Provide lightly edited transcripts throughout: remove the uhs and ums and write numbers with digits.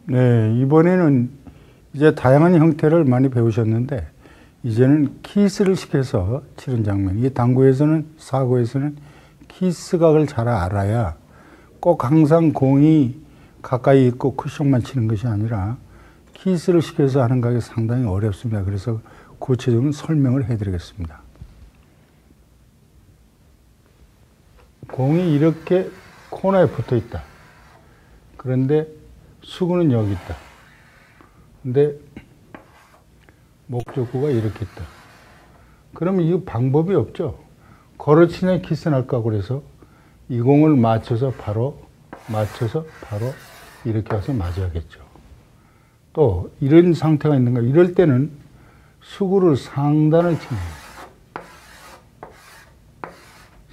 네, 이번에는 이제 다양한 형태를 많이 배우셨는데 이제는 키스를 시켜서 치는 장면. 이 당구에서는, 사구에서는 키스각을 잘 알아야 꼭 항상 공이 가까이 있고 쿠션만 치는 것이 아니라 키스를 시켜서 하는 각이 상당히 어렵습니다. 그래서 구체적인 설명을 해드리겠습니다. 공이 이렇게 코너에 붙어 있다. 그런데 수구는 여기 있다. 근데 목적구가 이렇게 있다. 그러면 이거 방법이 없죠. 걸어치냐 키스 날까 그래서 이 공을 맞춰서 바로 이렇게 와서 맞아야겠죠. 또 이런 상태가 있는가. 이럴 때는 수구를 상단을 치는 거예요.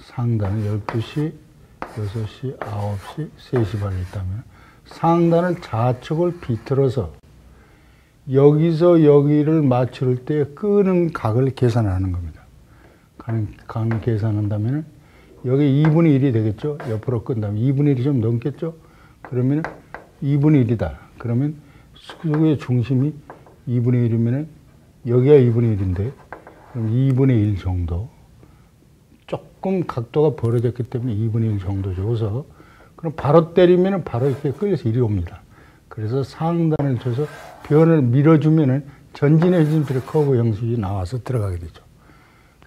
상단을 12시, 6시, 9시, 3시 반에 있다면 상단을 좌측을 비틀어서 여기서 여기를 맞출 때 끄는 각을 계산하는 겁니다. 각 계산한다면 여기 2분의 1이 되겠죠? 옆으로 끈다면 2분의 1이 좀 넘겠죠? 그러면 2분의 1이다. 그러면 수구의 중심이 2분의 1이면 여기가 2분의 1인데 그럼 2분의 1 정도. 조금 각도가 벌어졌기 때문에 2분의 1 정도 줘서 그럼 바로 때리면 바로 이렇게 끌려서 이리 옵니다. 그래서 상단을 줘서 변을 밀어주면은 전진해진 커브 형식이 나와서 들어가게 되죠.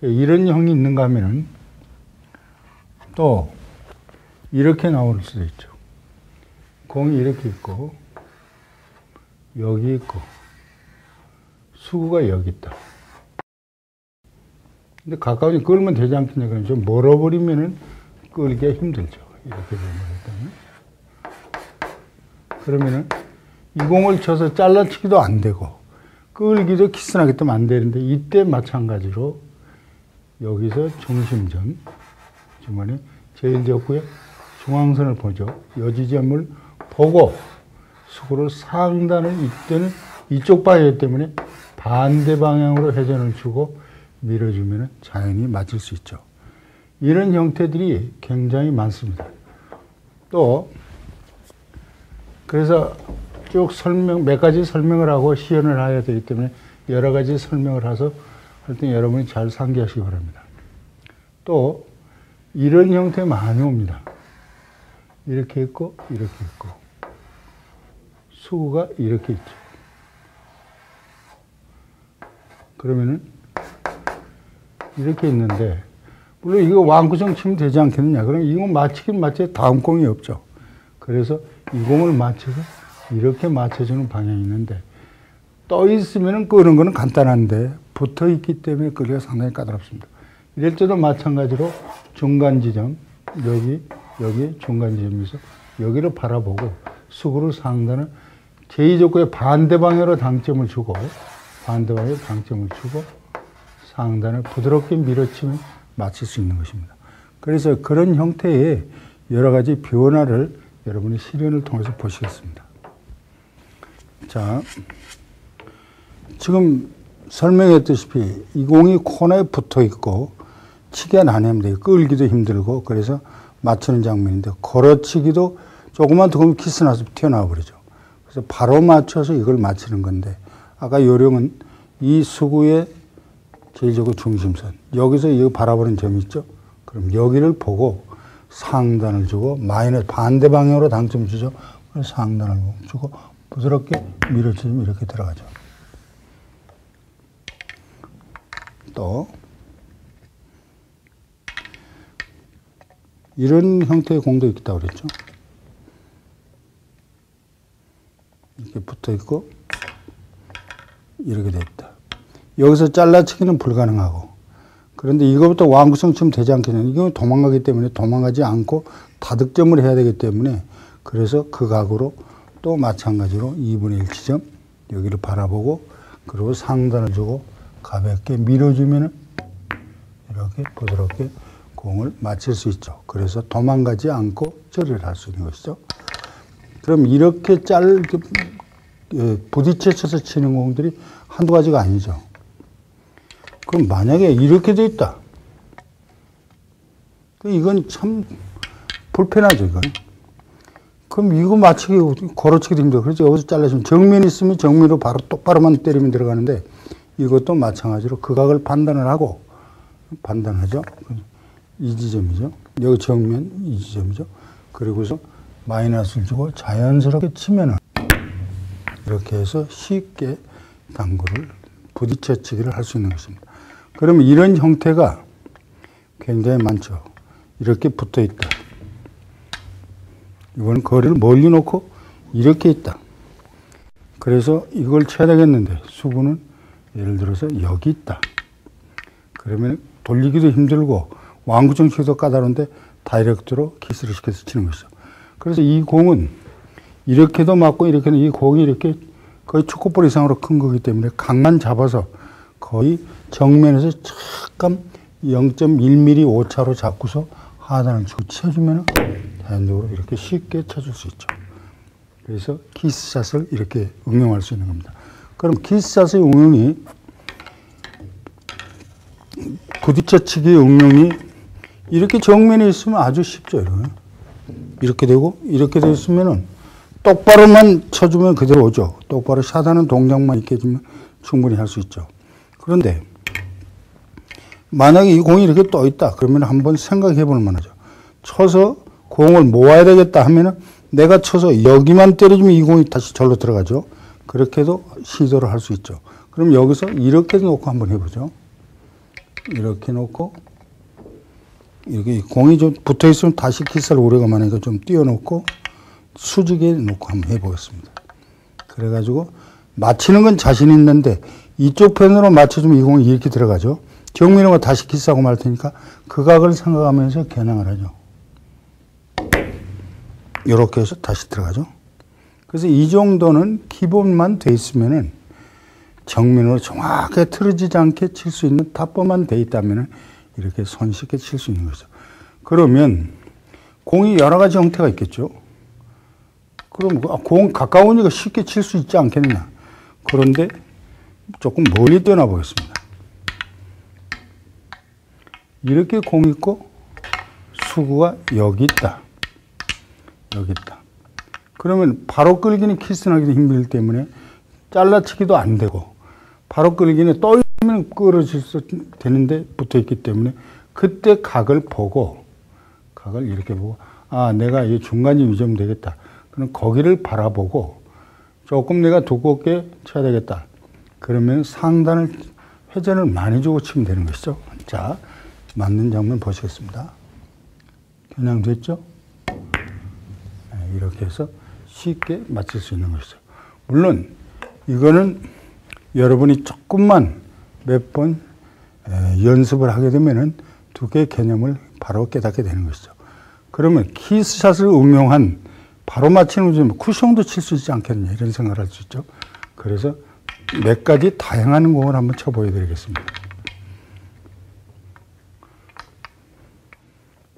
이런 형이 있는가 하면은 또 이렇게 나올 수도 있죠. 공이 이렇게 있고 여기 있고 수구가 여기 있다. 근데 가까이 끌면 되지 않겠냐. 그러면 좀 멀어버리면은 끌기가 힘들죠. 이렇게 되면. 그러면은 이 공을 쳐서 잘라치기도 안 되고 끌기도 키스나기 때문에 안 되는데 이때 마찬가지로 여기서 중심점 중간에 제일 적구에 중앙선을 보죠. 이 지점을 보고 수구를 상단을 이때는 이쪽 방향이기 때문에 반대 방향으로 회전을 주고 밀어주면 자연히 맞을 수 있죠. 이런 형태들이 굉장히 많습니다. 또 그래서 쭉 몇 가지 설명을 하고 시연을 해야 되기 때문에 여러 가지 설명을 해서 할 때 여러분이 잘 상기하시기 바랍니다. 또 이런 형태 많이 옵니다. 이렇게 있고 이렇게 있고 수구가 이렇게 있죠. 그러면은 이렇게 있는데 물론 이거 완구정 치면 되지 않겠느냐. 그럼 이거 맞히긴 맞춰야 다음 공이 없죠. 그래서 이 공을 맞춰서 이렇게 맞춰주는 방향이 있는데 떠 있으면 끄는 거는 간단한데 붙어 있기 때문에 끄기가 상당히 까다롭습니다. 이럴 때도 마찬가지로 중간 지점, 여기 중간 지점에서 여기를 바라보고 수구를 상단을 제2족구의 반대 방향으로 당점을 주고 상단을 부드럽게 밀어치면 맞출 수 있는 것입니다. 그래서 그런 형태의 여러 가지 변화를 여러분이 실연을 통해서 보시겠습니다. 자, 지금 설명했다시피 이 공이 코너에 붙어 있고 치기가 난해합니다. 끌기도 힘들고 그래서 맞추는 장면인데 걸어치기도 조금만 더 보면 키스 나서 튀어나와 버리죠. 그래서 바로 맞춰서 이걸 맞추는 건데 아까 요령은 이 수구의 제일적으로 중심선 여기서 여기 바라보는 점이 있죠. 그럼 여기를 보고 상단을 주고 마이너스 반대 방향으로 당점을 주죠. 그래서 상단을 주고 부드럽게 밀어주면 이렇게 들어가죠. 또 이런 형태의 공도 있다고 그랬죠. 이렇게 붙어 있고 이렇게 돼 있다. 여기서 잘라치기는 불가능하고 그런데 이거부터 완구성 치면 되지 않겠냐. 이건 도망가기 때문에 도망가지 않고 다득점을 해야 되기 때문에 그래서 그 각으로 또 마찬가지로 2분의 1 지점 여기를 바라보고 그리고 상단을 주고 가볍게 밀어주면 이렇게 부드럽게 공을 맞출 수 있죠. 그래서 도망가지 않고 처리를 할 수 있는 것이죠. 그럼 이렇게 부딪혀 쳐서 치는 공들이 한두 가지가 아니죠. 그럼 만약에 이렇게 돼 있다. 이건 참 불편하죠, 이건. 그럼 이거 맞추기, 걸어치기도 힘들어. 그래서 여기서 잘라주면 정면이 있으면 정면으로 바로 똑바로만 때리면 들어가는데 이것도 마찬가지로 그 각을 판단을 하고, 판단하죠. 이 지점이죠. 여기 정면 이 지점이죠. 그리고서 마이너스를 주고 자연스럽게 치면은 이렇게 해서 쉽게 당구를 부딪혀치기를 할 수 있는 것입니다. 그러면 이런 형태가 굉장히 많죠. 이렇게 붙어 있다. 이건 거리를 멀리 놓고 이렇게 있다. 그래서 이걸 쳐야 되겠는데 수구는 예를 들어서 여기 있다. 그러면 돌리기도 힘들고 완구정 치기도 까다로운데 다이렉트로 키스를 시켜서 치는 것이죠. 그래서 이 공은 이렇게도 맞고 이렇게는 이 공이 이렇게 거의 축구볼 이상으로 큰 거기 때문에 각만 잡아서 거의 정면에서 잠깐 0.1mm 오차로 잡고서 하단을 주고 쳐주면 자연적으로 이렇게 쉽게 쳐줄 수 있죠. 그래서 키스샷을 이렇게 응용할 수 있는 겁니다. 그럼 키스샷의 응용이 부딪혀치기의 응용이 이렇게 정면에 있으면 아주 쉽죠. 이렇게 되고 이렇게 되어 있으면은 똑바로만 쳐주면 그대로 오죠. 똑바로 샷하는 동작만 있게 해주면 충분히 할 수 있죠. 그런데 만약에 이 공이 이렇게 떠 있다 그러면 한번 생각해 볼 만하죠. 쳐서 공을 모아야 되겠다 하면은 내가 쳐서 여기만 때려주면 이 공이 다시 절로 들어가죠. 그렇게도 시도를 할 수 있죠. 그럼 여기서 이렇게 놓고 한번 해보죠. 이렇게 놓고 이렇게 공이 좀 붙어 있으면 다시 키스를 우려가 많으니까 좀 띄워놓고 수직에 놓고 한번 해보겠습니다. 그래가지고 맞히는 건 자신 있는데 이쪽 편으로 맞춰주면 이 공이 이렇게 들어가죠. 정면으로 다시 키스하고 말 테니까 그 각을 생각하면서 겨냥을 하죠. 이렇게 해서 다시 들어가죠. 그래서 이 정도는 기본만 돼 있으면은 정면으로 정확하게 틀어지지 않게 칠 수 있는 탑법만 돼 있다면은 이렇게 손쉽게 칠 수 있는 거죠. 그러면 공이 여러 가지 형태가 있겠죠. 그럼 공 가까우니까 쉽게 칠 수 있지 않겠느냐. 그런데 조금 멀리 뛰어나 보겠습니다. 이렇게 공이 있고 수구가 여기 있다. 여기 있다. 그러면 바로 끌기는 키스하기도 힘들기 때문에 잘라치기도 안 되고 바로 끌기는 떠 있으면 끌어질 수 되는데 붙어 있기 때문에 그때 각을 보고 각을 이렇게 보고 아 내가 이 중간이 이 정도 되겠다. 그럼 거기를 바라보고 조금 내가 두껍게 쳐야 되겠다. 그러면 상단을 회전을 많이 주고 치면 되는 것이죠. 자, 맞는 장면 보시겠습니다. 겨냥됐죠? 네, 이렇게 해서 쉽게 맞출 수 있는 것이죠. 물론 이거는 여러분이 조금만 몇 번 연습을 하게 되면은 두 개의 개념을 바로 깨닫게 되는 것이죠. 그러면 키스샷을 응용한 바로 맞히는 좀 쿠션도 칠 수 있지 않겠냐 이런 생각을 할 수 있죠. 그래서 몇 가지 다양한 공을 한번 쳐보여 드리겠습니다.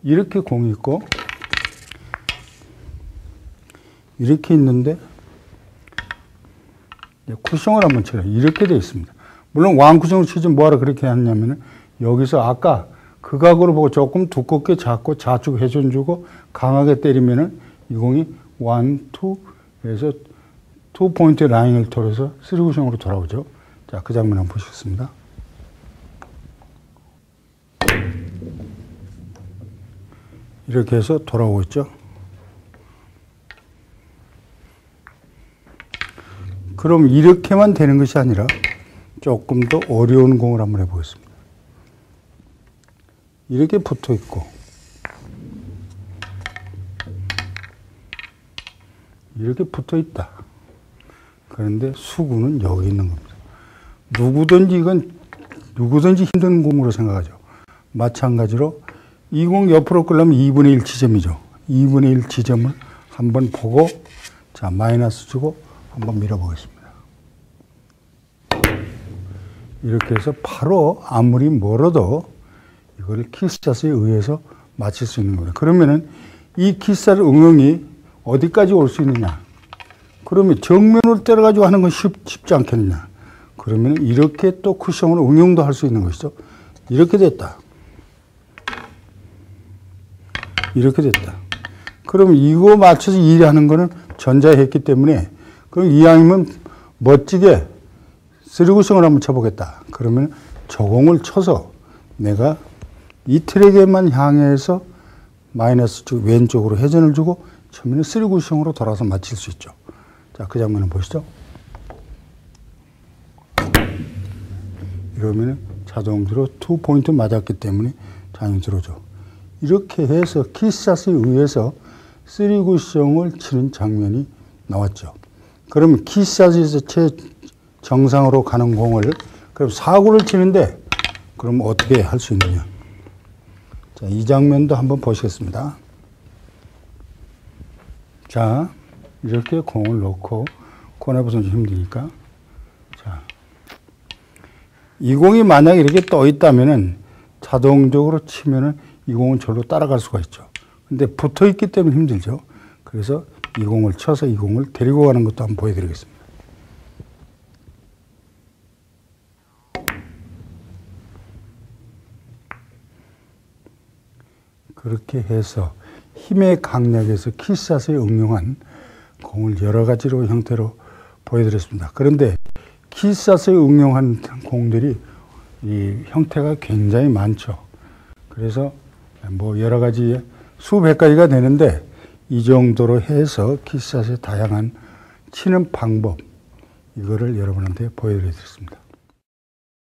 이렇게 공이 있고 이렇게 있는데 쿠션을 한번 쳐요. 이렇게 되어 있습니다. 물론 왕쿠션을 치지 뭐하러 그렇게 했냐면은 여기서 아까 그 각으로 보고 조금 두껍게 잡고 좌측 회전 주고 강하게 때리면은 이 공이 1, 2에서 2포인트 라인을 돌아서 3쿠션으로 돌아오죠. 자, 그 장면 한번 보시겠습니다. 이렇게 해서 돌아오고 있죠. 그럼 이렇게만 되는 것이 아니라 조금 더 어려운 공을 한번 해보겠습니다. 이렇게 붙어 있고 이렇게 붙어 있다. 그런데 수구는 여기 있는 겁니다. 누구든지 힘든 공으로 생각하죠. 마찬가지로 이 공 옆으로 끌려면 2분의 1 지점이죠. 2분의 1 지점을 한번 보고 자 마이너스 주고 한번 밀어보겠습니다. 이렇게 해서 바로 아무리 멀어도 이걸 키스샷에 의해서 맞출 수 있는 거예요. 그러면은 이 키스샷 응용이 어디까지 올 수 있느냐? 그러면 정면으로 때려가지고 하는 건 쉽지 않겠느냐? 그러면 이렇게 또 쿠션으로 응용도 할 수 있는 것이죠. 이렇게 됐다. 이렇게 됐다. 그럼 이거 맞춰서 일하는 거는 전자에 했기 때문에 그럼 이왕이면 멋지게 쓰리구성을 한번 쳐보겠다. 그러면 저공을 쳐서 내가 이 트랙에만 향해서 마이너스 쪽 왼쪽으로 회전을 주고 처음에는 쓰리구성으로 돌아서 맞힐 수 있죠. 자, 그 장면을 보시죠. 이러면 자동으로 2포인트 맞았기 때문에 자연스러워져. 이렇게 해서 키샷에 의해서 쓰리구성을 치는 장면이 나왔죠. 그러면 키샷에서 정상으로 가는 공을 그럼 4구를 치는데 그럼 어떻게 할 수 있느냐. 자, 이 장면도 한번 보시겠습니다. 자, 이렇게 공을 놓고 코너부선 좀 힘드니까. 자, 이 공이 만약에 이렇게 떠 있다면은 자동적으로 치면은 이 공은 절로 따라갈 수가 있죠. 근데 붙어 있기 때문에 힘들죠. 그래서 이 공을 쳐서 이 공을 데리고 가는 것도 한번 보여드리겠습니다. 그렇게 해서 힘의 강약에서 키샷에 응용한 공을 여러 가지로 형태로 보여드렸습니다. 그런데 키샷에 응용한 공들이 이 형태가 굉장히 많죠. 그래서 뭐 여러 가지 수백 가지가 되는데 이 정도로 해서 키샷의 다양한 치는 방법 이거를 여러분한테 보여드렸습니다.